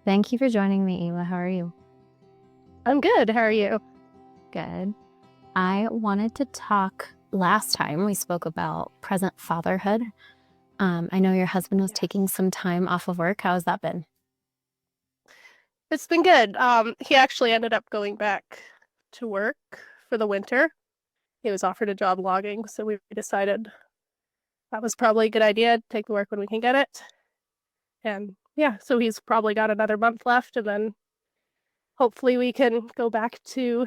Thank you for joining me, Ayla. How are you? I'm good. How are you? Good. I wanted to talk. Last time we spoke about present fatherhood. I know your husband was taking some time off of work. How has that been? It's been good. He actually ended up going back to work for the winter. He was offered a job logging, so we decided that was probably a good idea. Take the work when we can get it. And yeah, so he's probably got another month left, and then hopefully we can go back to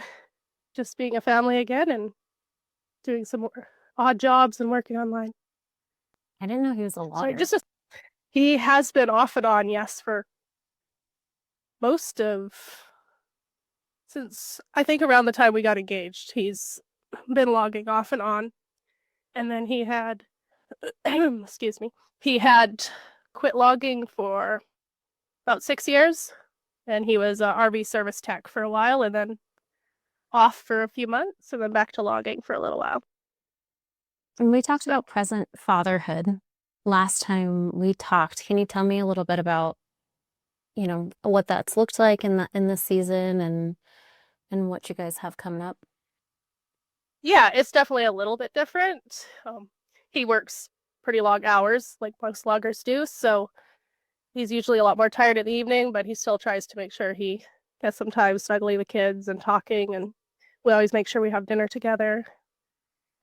just being a family again and doing some more odd jobs and working online. I didn't know he was a Sorry, logger. he has been off and on, yes, for most of since I think around the time we got engaged. He's been logging off and on. And then he had, excuse me, he had quit logging for about 6 years. And he was a RV service tech for a while and then off for a few months and then back to logging for a little while. And we talked about present fatherhood last time we talked. Can you tell me a little bit about, what that's looked like in the season and what you guys have coming up? Yeah, it's definitely a little bit different. He works pretty long hours, like most loggers do. So he's usually a lot more tired in the evening, but he still tries to make sure he gets some time snuggling the kids and talking. And we always make sure we have dinner together.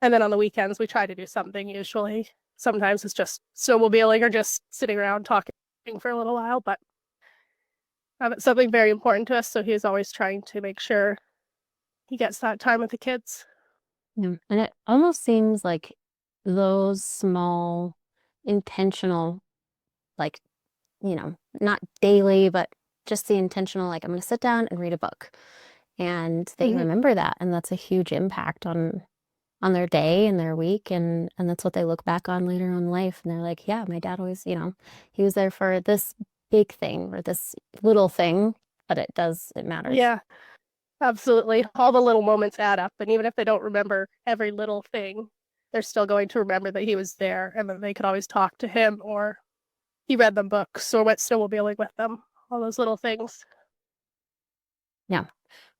And then on the weekends, we try to do something usually. Sometimes it's just snowmobiling or just sitting around talking for a little while, but it's something very important to us. So he's always trying to make sure he gets that time with the kids. Yeah. And it almost seems like those small intentional, like, not daily, but just the intentional, like, I'm going to sit down and read a book. And they Mm-hmm. remember that. And that's a huge impact on their day and their week. And that's what they look back on later on in life. And they're like, yeah, my dad always, he was there for this big thing or this little thing, but it matters. Yeah, absolutely. All the little moments add up. And even if they don't remember every little thing, they're still going to remember that he was there and then they could always talk to him or he read them books or went snowmobiling with them. All those little things. Yeah.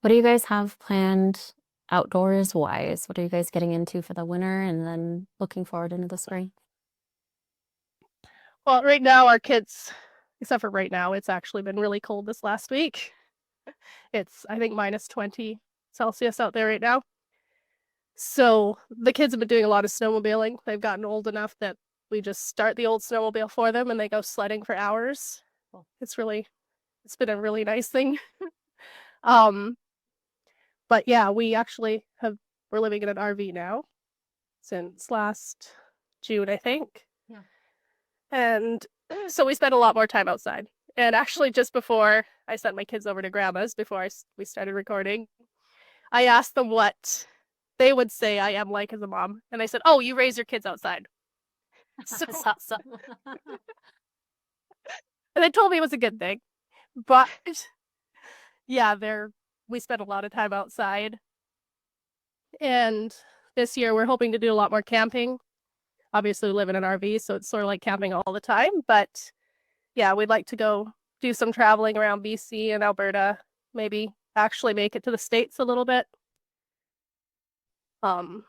What do you guys have planned outdoors wise? What are you guys getting into for the winter and then looking forward into the spring? Well, right now, our kids, except for right now, it's actually been really cold this last week. It's, I think, minus 20 Celsius out there right now. So the kids have been doing a lot of snowmobiling. They've gotten old enough that we just start the old snowmobile for them and they go sledding for hours. Cool. It's been a really nice thing. Um, but yeah, we're living in an RV now since last June, I think. Yeah. And so we spent a lot more time outside. And actually, just before I sent my kids over to grandma's, we started recording, I asked them what they would say I am like as a mom. And they said, "Oh, you raise your kids outside." So, That's awesome. and they told me it was a good thing. But yeah, we spent a lot of time outside. And this year, we're hoping to do a lot more camping. Obviously, we live in an RV, so it's sort of like camping all the time. But yeah, we'd like to go do some traveling around BC and Alberta, maybe actually make it to the States a little bit. Um,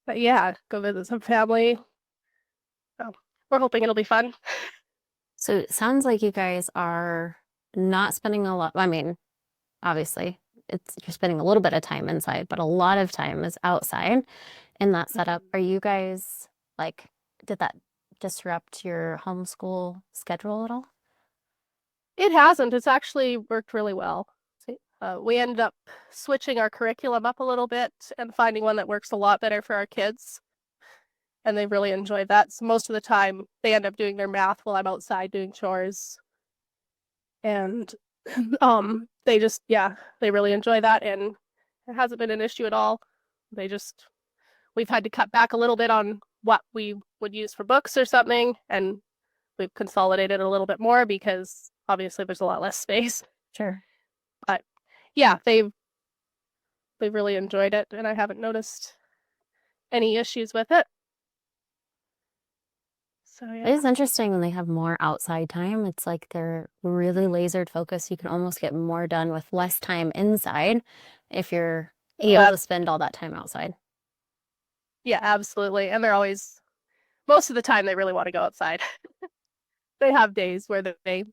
but yeah, go visit some family. So we're hoping it'll be fun. So it sounds like you guys are not spending a lot. I mean, obviously, you're spending a little bit of time inside, but a lot of time is outside in that setup. Are you guys like, did that disrupt your homeschool schedule at all? It hasn't. It's actually worked really well. We ended up switching our curriculum up a little bit and finding one that works a lot better for our kids. And they've really enjoyed that. So most of the time, they end up doing their math while I'm outside doing chores. And they really enjoy that. And it hasn't been an issue at all. We've had to cut back a little bit on what we would use for books or something. And we've consolidated a little bit more because obviously there's a lot less space. Sure. But yeah, they've really enjoyed it, and I haven't noticed any issues with it. So It yeah. is interesting when they have more outside time. It's like they're really lasered focused. You can almost get more done with less time inside if you're able Uh, to spend all that time outside. yeah, absolutely. And they're always most of the time they really want to go outside. They have days where they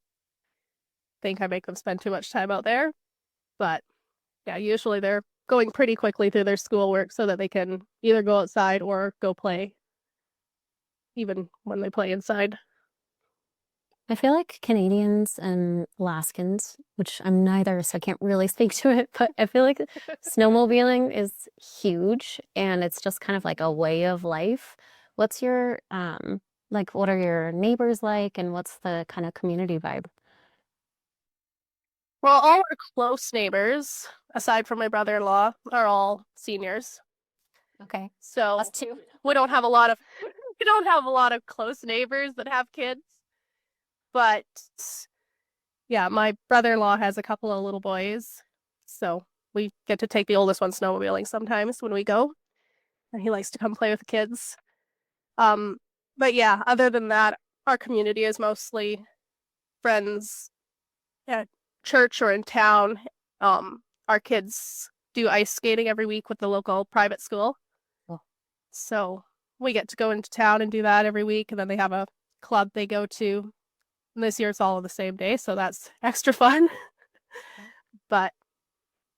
think I make them spend too much time out there, but yeah, usually they're going pretty quickly through their schoolwork so that they can either go outside or go play, even when they play inside. I feel like Canadians and Alaskans, which I'm neither, so I can't really speak to it, but I feel like snowmobiling is huge and it's just kind of like a way of life. What's your like what are your neighbors like and what's the kind of community vibe? Well, all our close neighbors, aside from my brother-in-law, are all seniors. Okay. Us So too. we don't have a lot of we don't have a lot of close neighbors that have kids. But yeah, my brother-in-law has a couple of little boys. So we get to take the oldest one snowmobiling sometimes when we go, and he likes to come play with the kids. Um, but yeah, other than that, our community is mostly friends at church or in town. Our kids do ice skating every week with the local private school. Oh, So we get to go into town and do that every week. And then they have a club they go to. And this year it's all on the same day. So that's extra fun. But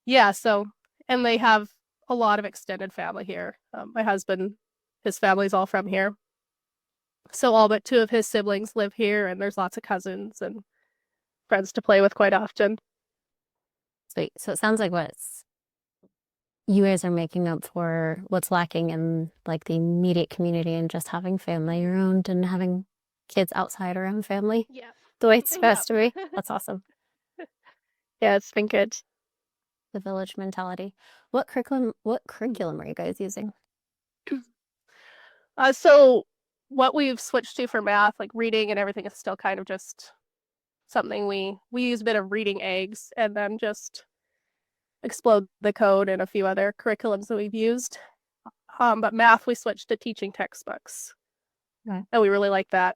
yeah, so, and they have a lot of extended family here. My husband, his family's all from here. So all but two of his siblings live here, and there's lots of cousins and friends to play with quite often. sweet. So it sounds like what's you guys are making up for what's lacking in like the immediate community and just having family around and having kids outside around family Yeah. the way it's Yeah. supposed to be. That's awesome. Yeah, it's been good. The village mentality. What curriculum are you guys using? So what we've switched to for math, like reading and everything, is still kind of just something we use a bit of reading eggs and then just explode the code and a few other curriculums that we've used. But math we switched to teaching textbooks, Okay. and we really like that.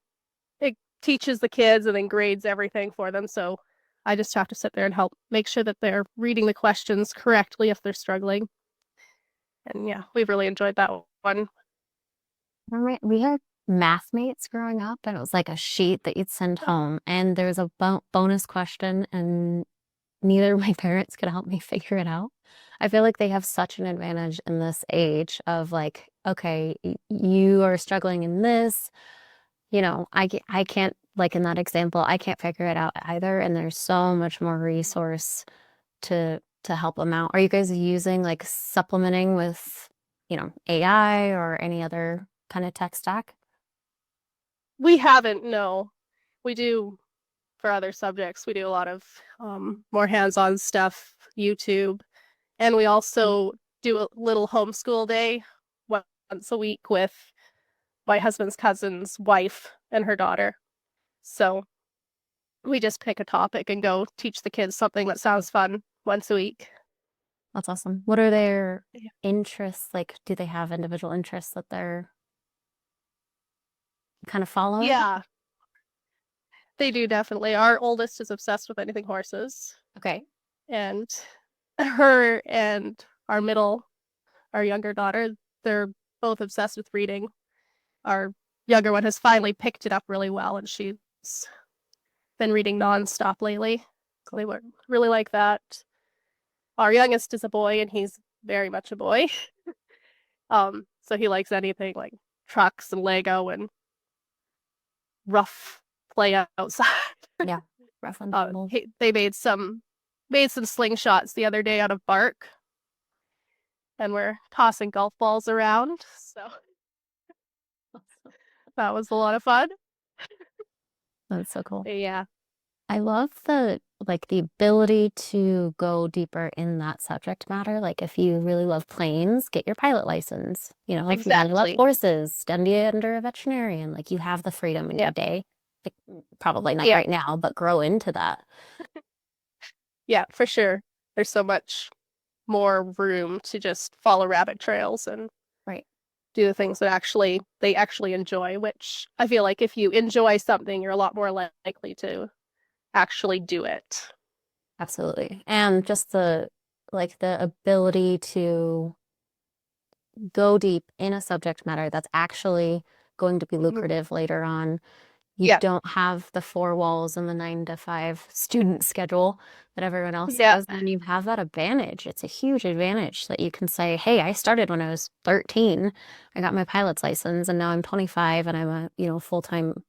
It teaches the kids and then grades everything for them. So I just have to sit there and help make sure that they're reading the questions correctly if they're struggling. And yeah, we've really enjoyed that one. We had math mates growing up, and it was like a sheet that you'd send home, and there's a bonus question, and neither of my parents could help me figure it out. I feel like they have such an advantage in this age of like, okay, you are struggling in this, I can't, like in that example, I can't figure it out either. And there's so much more resource to help them out. Are you guys using like supplementing with, AI or any other kind of tech stack? We haven't, no. We do for other subjects. We do a lot of more hands-on stuff, YouTube, and we also do a little homeschool day once a week with my husband's cousin's wife and her daughter. So we just pick a topic and go teach the kids something that sounds fun once a week. That's awesome. What are their Yeah. interests? Like, do they have individual interests that they're kind of following? Yeah, they do definitely. Our oldest is obsessed with anything horses, Okay. and her and our middle, our younger daughter, they're both obsessed with reading. Our younger one has finally picked it up really well, and she's been reading nonstop lately. So they were really like that. Our youngest is a boy, and he's very much a boy. So he likes anything like trucks and Lego and rough play outside. Yeah. Rough and tumble. They made some slingshots the other day out of bark, and we're tossing golf balls around. So that was a lot of fun. That's so cool. But yeah, I love the ability to go deeper in that subject matter. Like if you really love planes, get your pilot license. If you really love exactly. horses, study under a veterinarian. Like you have the freedom in your Yeah, day. Like, probably not yeah, right now, but grow into that. yeah, for sure. There's so much more room to just follow rabbit trails and Right. do the things that they actually enjoy, which I feel like if you enjoy something, you're a lot more likely to actually do it. Absolutely. And just the ability to go deep in a subject matter that's actually going to be Mhm. lucrative later on. You Yeah. don't have the four walls and the 9 to 5 student schedule that everyone else Yeah. does, and you have that advantage. It's a huge advantage that you can say, hey, I started when I was 13. I got my pilot's license, and now I'm 25 and I'm a full-time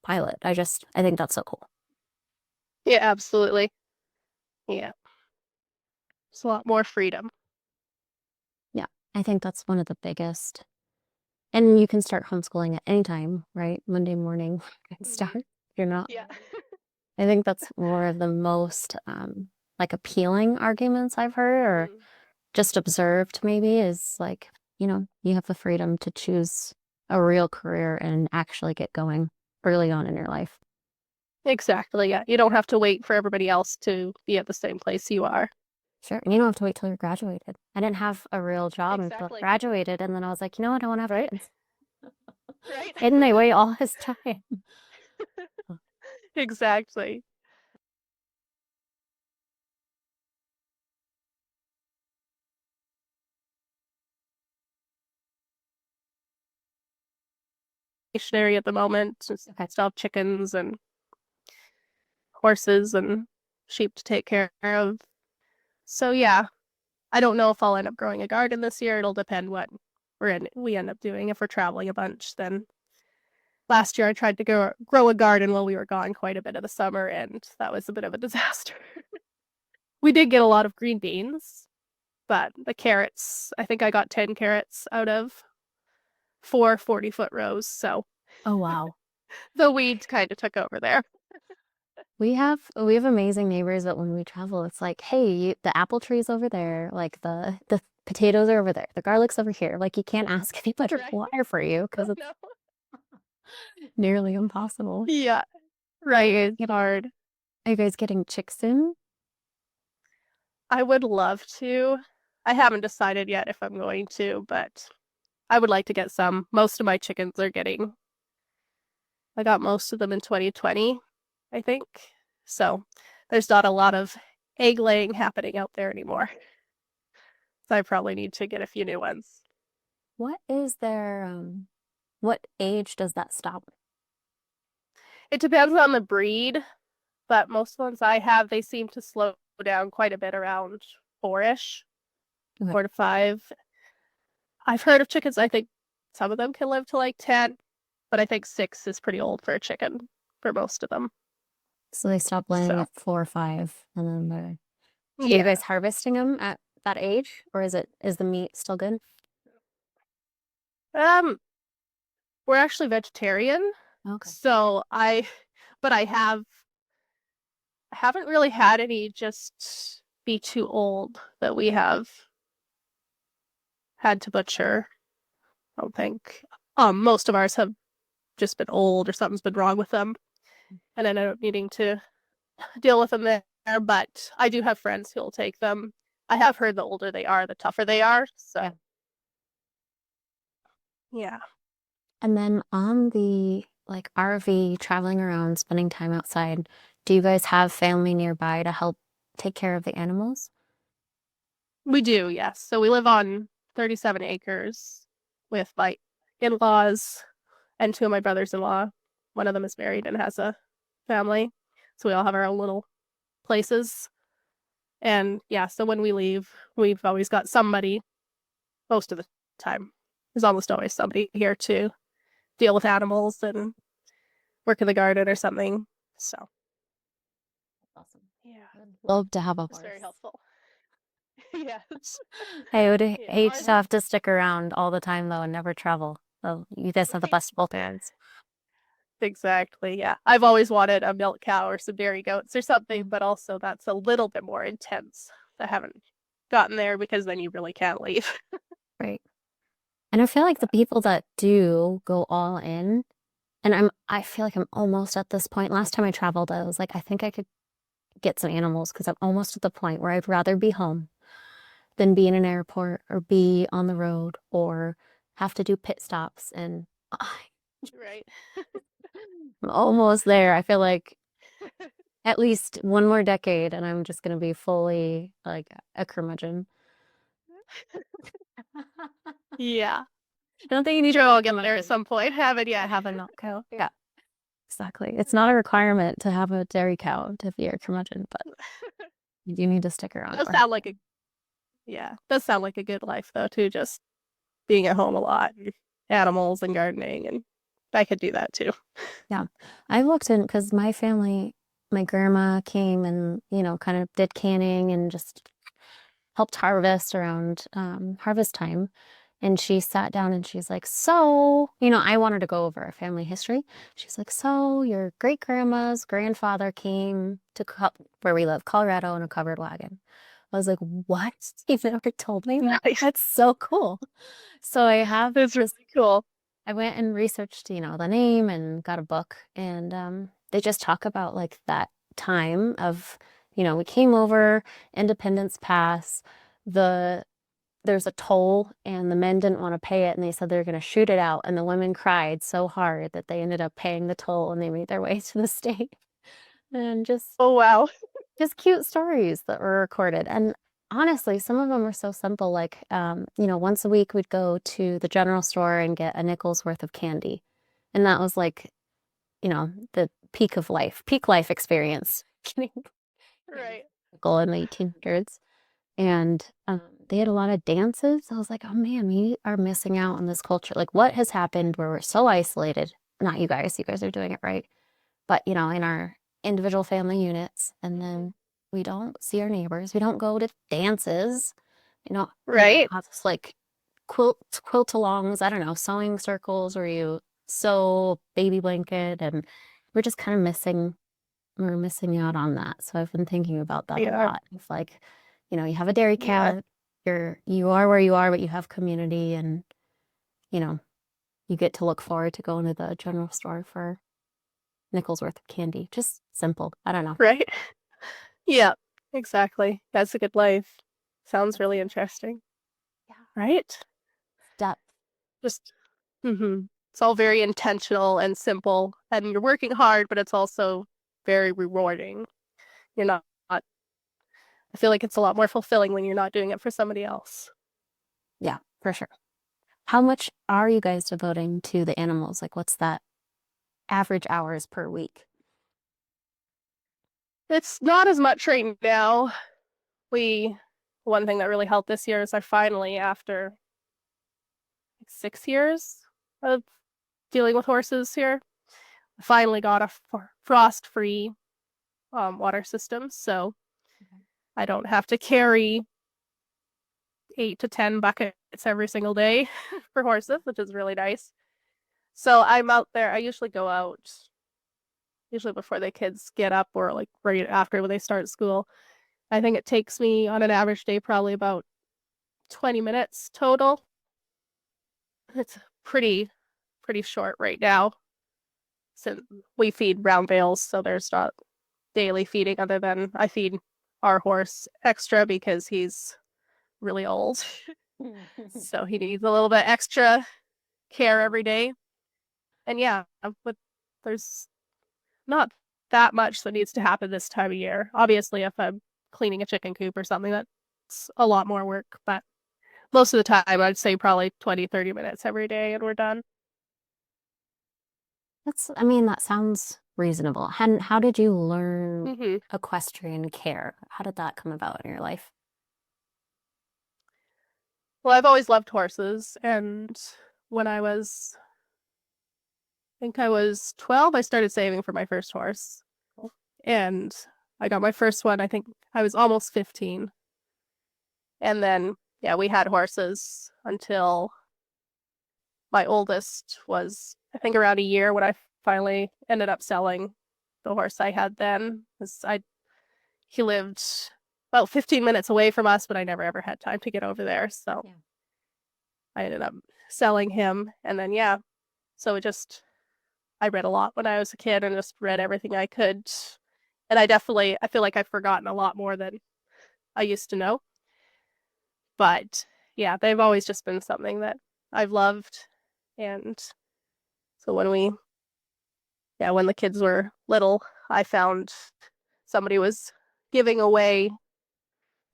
pilot. I think that's so cool. Yeah, absolutely. Yeah. It's a lot more freedom. Yeah, I think that's one of the biggest. And you can start homeschooling at any time, right? Monday morning, you can start. Hmm. You're not. Yeah. I think that's more of the most like appealing arguments I've heard or Mm. just observed maybe is like, you have the freedom to choose a real career and actually get going early on in your life. Exactly. Yeah. You don't have to wait for everybody else to be at the same place you are. Sure. And you don't have to wait till you're graduated. I didn't have a real job until I Exactly. graduated. And then I was like, you know what? I want to have Right. kids. Right. Hidden away all this time. Exactly. Stationary at the moment. Just Okay. still have chickens and horses and sheep to take care of. So yeah, I don't know if I'll end up growing a garden this year. It'll depend what we end up doing. If we're traveling a bunch, then last year I tried to grow a garden while we were gone quite a bit of the summer, and that was a bit of a disaster. We did get a lot of green beans, but the carrots, I think I got 10 carrots out of four 40-foot rows. So Oh, wow. the weeds kind of took over there. We have amazing neighbors that when we travel, it's like, hey, the apple tree's over there, like the potatoes are over there, the garlic's over here. Like you can't ask anybody to Right? water for you Oh because it's no. nearly impossible. Yeah, Are right. you guys It's getting hard. are you guys getting chicks soon? I would love to. I haven't decided yet if I'm going to, but I would like to get some. Most of my chickens are getting, I got most of them in 2020, I think. So there's not a lot of egg laying happening out there anymore. So I probably need to get a few new ones. What is their what age does that stop? It depends on the breed, but most ones I have, they seem to slow down quite a bit around four-ish, Okay. 4 to 5. I've heard of chickens, I think some of them can live to like 10, but I think 6 is pretty old for a chicken for most of them. So they stop laying So, at 4 or 5, and then are you yeah. guys harvesting them at that age, or is the meat still good? Um, we're actually vegetarian, Okay. so but I haven't really had any just be too old that we have had to butcher. I don't think. Most of ours have just been old or something's been wrong with them, and I end up needing to deal with them there. But I do have friends who'll take them. I have heard the older they are, the tougher they are. Yeah. So yeah, And then on the like RV traveling around, spending time outside, do you guys have family nearby to help take care of the animals? we do. Yes. So we live on 37 acres with my in-laws and two of my brothers-in-law. One of them is married and has a family, so we all have our own little places. And yeah, so when we leave, we've always got somebody. Most of the time, there's almost always somebody here to deal with animals and work in the garden or something. So Awesome. yeah, I would love to have a it's very horse. helpful. Yes. I would Yeah, hate ours to have to stick around all the time though and never travel. So you guys have the right. best of both worlds. Exactly. Yeah. I've always wanted a milk cow or some dairy goats or something, Mm. but also that's a little bit more intense. I haven't gotten there because then you really can't leave. Right. And I feel like the people that do go all in, and I feel like I'm almost at this point. Last time I traveled, I was like, I think I could get some animals because I'm almost at the point where I'd rather be home than be in an airport or be on the road or have to do pit stops, and Right. I'm almost there. I feel like at least one more decade, and I'm just gonna be fully like a curmudgeon. Yeah. I don't think you need Sure, to be I'll a get there at curmudgeon some point. Haven't to yet. have a milk cow. Yeah, exactly. It's not a requirement to have a dairy cow to be a curmudgeon, but you do need to stick around Does for sound like a yeah. Does sound like a good life though too. Just being at home a lot, and animals and gardening, and I could do that too. yeah. I looked in because my family, my grandma came and, kind of did canning and just helped harvest around harvest time. And she sat down and she's like, so, I wanted to go over our family history. She's like, so your great grandma's grandfather came to where we live, Colorado, in a covered wagon. I was like, what? You've never told me that? Nice. That's so cool. So I have It's really this cool. I went and researched, the name and got a book, and they just talk about like that time of, we came over, Independence Pass, the there's a toll, and the men didn't want to pay it, and they said they were going to shoot it out, and the women cried so hard that they ended up paying the toll, and they made their way to the state, and Oh wow. just cute stories that were recorded. And honestly, some of them were so simple. Like, once a week we'd go to the general store and get a nickel's worth of candy. And that was like, the peak life experience. Getting candy Right. nickel in the 1800s. And they had a lot of dances. I was like, oh man, we are missing out on this culture. Like, what has happened where we're so isolated? Not you guys are doing it right, but in our individual family units, and Mhm. then we don't see our neighbors. We don't go to dances. Right. Have this like quilt-alongs, I don't know, sewing circles where you sew baby blanket, and we're just kind of we're missing out on that. So I've been thinking about that a Yeah. lot. It's like, you have a dairy Yeah. cow, you are where you are, but you have community, and you know, you get to look forward to going to the general store for nickel's worth of candy. Just simple. I don't know. Right. Yeah. Exactly. That's a good life. Sounds That's really interesting. yeah. Right? Depth. Just it's all very intentional and simple, and you're working hard, but it's also very rewarding. You're not I feel like it's a lot more fulfilling when you're not doing it for somebody else. Yeah, for sure. How much are you guys devoting to the animals? Like, what's that average hours per week? It's not as much right now. We One thing that really helped this year is I finally, after like 6 years of dealing with horses here, I finally got a frost-free water system, so Okay. I don't have to carry 8 to 10 buckets every single day for horses, which is really nice. So I'm out there. I usually go out usually before the kids get up or like right after when they start school. I think it takes me on an average day probably about 20 minutes total. It's pretty short right now since we feed brown bales, so there's not daily feeding other than I feed our horse extra because he's really old. So he needs a little bit extra care every day. And yeah, but there's not that much that needs to happen this time of year. Obviously, if I'm cleaning a chicken coop or something, that's a lot more work. But most of the time, I'd say probably 20, 30 minutes every day and we're done. I mean, that sounds reasonable. How did you learn Hmm. equestrian care? How did that come about in your life? Well, I've always loved horses. And when I think I was 12, I started saving for my first horse. And I got my first one, I think I was almost 15. And then, yeah, we had horses until my oldest was, I think, around a year when I finally ended up selling the horse I had then. Because he lived about 15 minutes away from us, but I never ever had time to get over there. So Yeah. I ended up selling him. And then, yeah, so I read a lot when I was a kid and just read everything I could. And I feel like I've forgotten a lot more than I used to know. But yeah, they've always just been something that I've loved. And so when the kids were little, I found somebody was giving away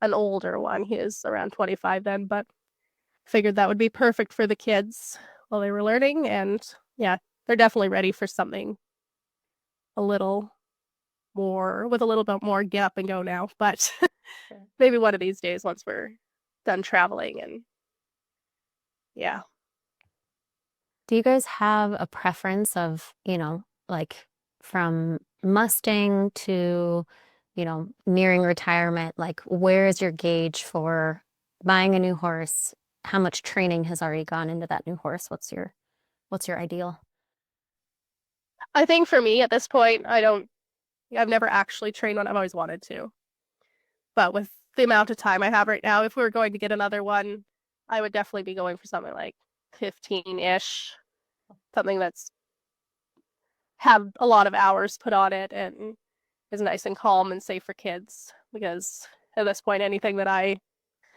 an older one. He was around 25 then, but figured that would be perfect for the kids while they were learning. And yeah, they're definitely ready for something a little more, with a little bit more get up and go now. But Sure. maybe one of these days once we're done traveling. And yeah. Do you guys have a preference of, like from Mustang to, nearing retirement? Like, where is your gauge for buying a new horse? How much training has already gone into that new horse? What's your ideal? I think for me at this point, I've never actually trained one. I've always wanted to. But with the amount of time I have right now, if we were going to get another one, I would definitely be going for something like 15-ish, something that's had a lot of hours put on it and is nice and calm and safe for kids. Because at this point, anything that I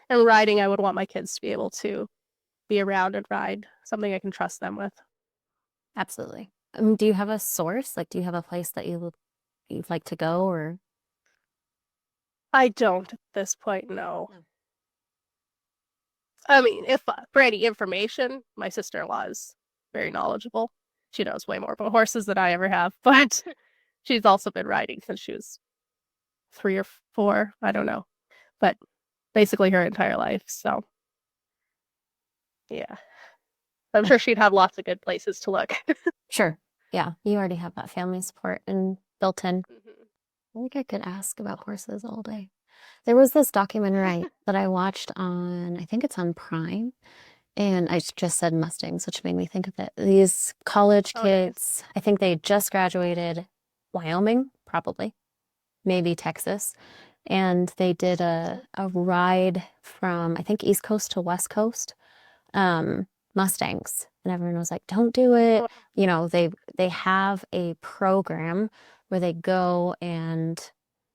am riding, I would want my kids to be able to be around and ride something I can trust them with. Absolutely. Do you have a source? Like, do you have a place that you'd like to go or? I don't at this point know. No. I mean, if for any information, my sister-in-law is very knowledgeable. She knows way more about horses than I ever have, but she's also been riding since she was 3 or 4. I don't know, but basically her entire life. So yeah, I'm sure she'd have lots of good places to look. Sure. Yeah, you already have that family support and built in. Mhm. I think I could ask about horses all day. There was this documentary that I watched on, I think it's on Prime, and I just said Mustangs, which made me think of it. These college Oh, nice. kids, I think they just graduated Wyoming, probably, maybe Texas, and they did a ride from, I think, East Coast to West Coast, Mustangs. And everyone was like, don't do it. Oh, They have a program where they go and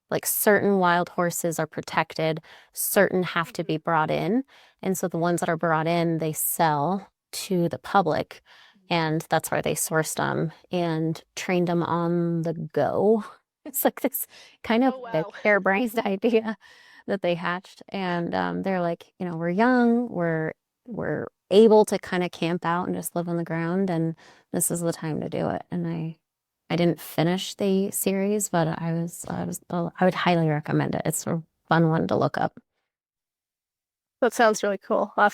like certain wild horses are protected, certain have to be mhm. brought in. And so the ones that are brought in, they sell to the public. And that's where they sourced them and trained them on the go. It's like this kind of Oh, like wow. harebrained idea that they hatched. And they're like, we're young, we're able to kind of camp out and just live on the ground, and this is the time to do it. And I didn't finish the series, but I would highly recommend it. It's a fun one to look up. That sounds really cool. I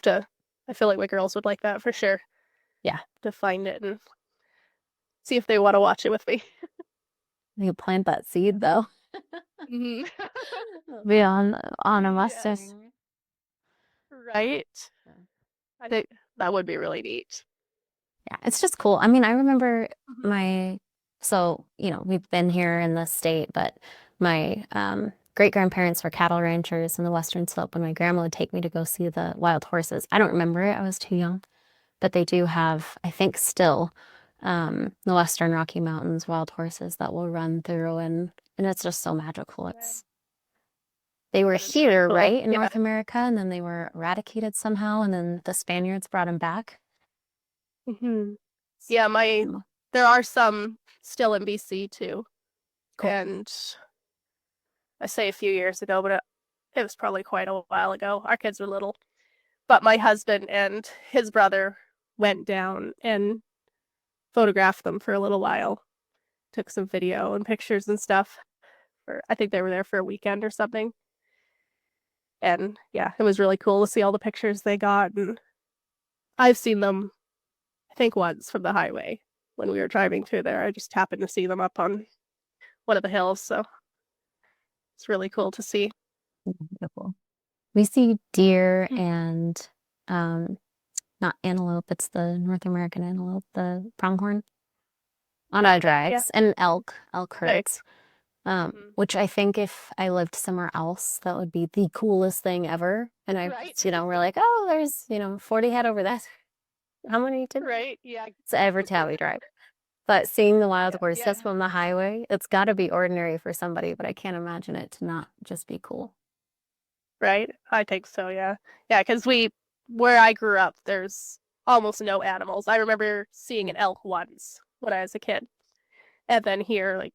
feel like my girls would like that for sure, Yeah, to find it and see if they want to watch it with me. you plant that seed though. Mhm. Be on a Yes. Mustang. Right? I think that would be really neat. Yeah, it's just cool. I mean, I remember Mhm. my, so, we've been here in the state, but my great grandparents were cattle ranchers in the Western Slope, and my grandma would take me to go see the wild horses. I don't remember it, I was too young, but they do have, I think, still the Western Rocky Mountains wild horses that will run through, and it's just so magical. They were That is really here, cool. right, in Yeah. North America, and then they were eradicated somehow, and then the Spaniards brought them back. Hmm. Yeah, there are some still in BC too. Cool. And I say a few years ago, but it was probably quite a while ago. Our kids were little. But my husband and his brother went down and photographed them for a little while. Took some video and pictures and stuff. I think they were there for a weekend or something. And yeah, it was really cool to see all the pictures they got. And I've seen them, I think, once from the highway when we were driving through there. I just happened to see them up on one of the hills. So it's really cool to see. Beautiful. We see deer Mm. and um not antelope, it's the North American antelope, the pronghorn on our Yeah. drives, and elk herds. Nice. Hmm. Which I think if I lived somewhere else, that would be the coolest thing ever. And Right. we're like, oh, there's, 40 head over that. How many did? Right. Yeah. So every time we drive. But seeing the wild Yeah. horse Yeah. just from the highway, it's got to be ordinary for somebody, but I can't imagine it to not just be cool. Right. I think so. Yeah. Yeah. Because where I grew up, there's almost no animals. I remember seeing an elk once when I was a kid. And then here, like,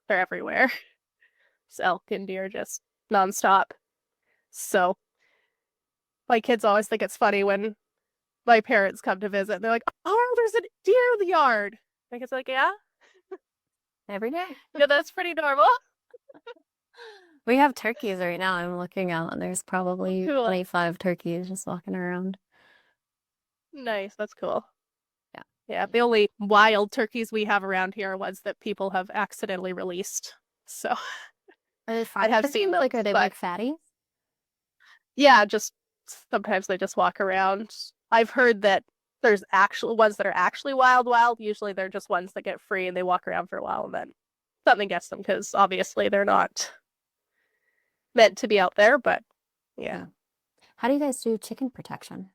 they're everywhere. So elk and deer just nonstop. So my kids always think it's funny when my parents come to visit. They're like, "Oh, there's a deer in the yard." Like it's like, yeah, Every day. that's pretty normal. We have turkeys right now. I'm looking out and there's Oh, probably cool. 25 turkeys just walking around. Nice. That's cool. Yeah. Yeah, the only wild turkeys we have around here are ones that people have accidentally released. So Are they I farm have turkeys? seen those, Like, are they but big fatties? yeah, just sometimes they just walk around. I've heard that there's actual ones that are actually wild, wild. Usually they're just ones that get free and they walk around for a while and then something gets them because obviously they're not meant to be out there. But yeah, How do you guys do chicken protection?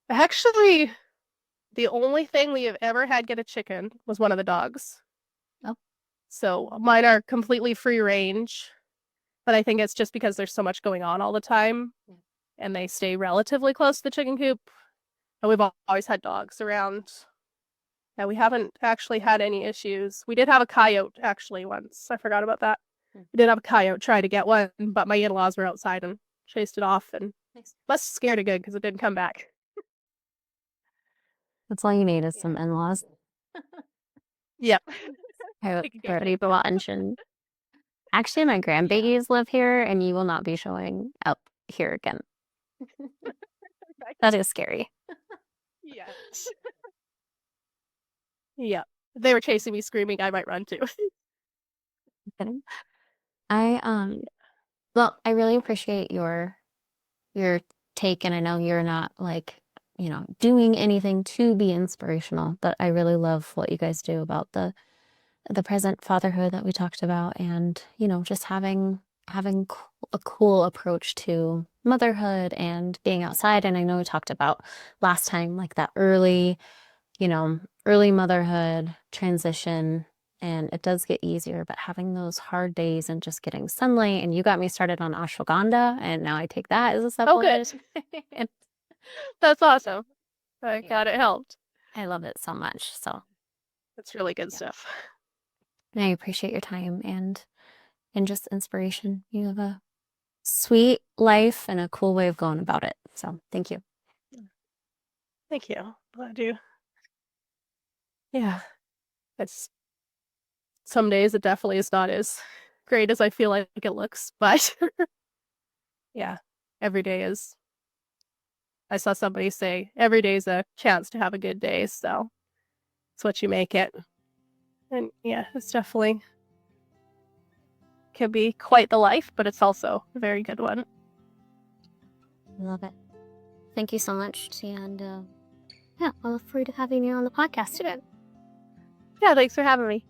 actually, the only thing we have ever had get a chicken was one of the dogs. Oh, So mine are completely free range, but I think it's just because there's so much going on all the time yeah. and they stay relatively close to the chicken coop. And we've always had dogs around. Yeah, we haven't actually had any issues. We did have a coyote actually once. I forgot about that. Hmm. We did have a coyote try to get one, but my in-laws were outside and chased it off and Nice. must have scared it good because it didn't come back. That's all you need is Yeah. some in-laws. Yep. I They could get already kicked out. watch and actually my Yeah. grandbabies live here and you will not be showing up here again. That is scary. Yes. Yeah. If they were chasing me screaming, I might run too. Kidding. I well, I really appreciate your take and I know you're not like, doing anything to be inspirational, but I really love what you guys do about the present fatherhood that we talked about and, just having a cool approach to motherhood and being outside. And I know we talked about last time like that early motherhood transition. And it does get easier, but having those hard days and just getting sunlight, and you got me started on ashwagandha, and now I take that as a Oh, good. supplement. And That's awesome. I yeah, glad it helped. I love it so much. So It's really good yeah, stuff. and I appreciate your time and just inspiration. You have a sweet life and a cool way of going about it. So thank you. Thank you. Glad you. Yeah. It's some days it definitely is not as great as I feel like it looks, but yeah, every day is. I saw somebody say every day is a chance to have a good day, so it's what you make it. And yeah, it's definitely can be quite the life, but it's also a very good one. I love it. Thank you so much. And yeah, I look forward to having you on the podcast today. Yeah, thanks for having me.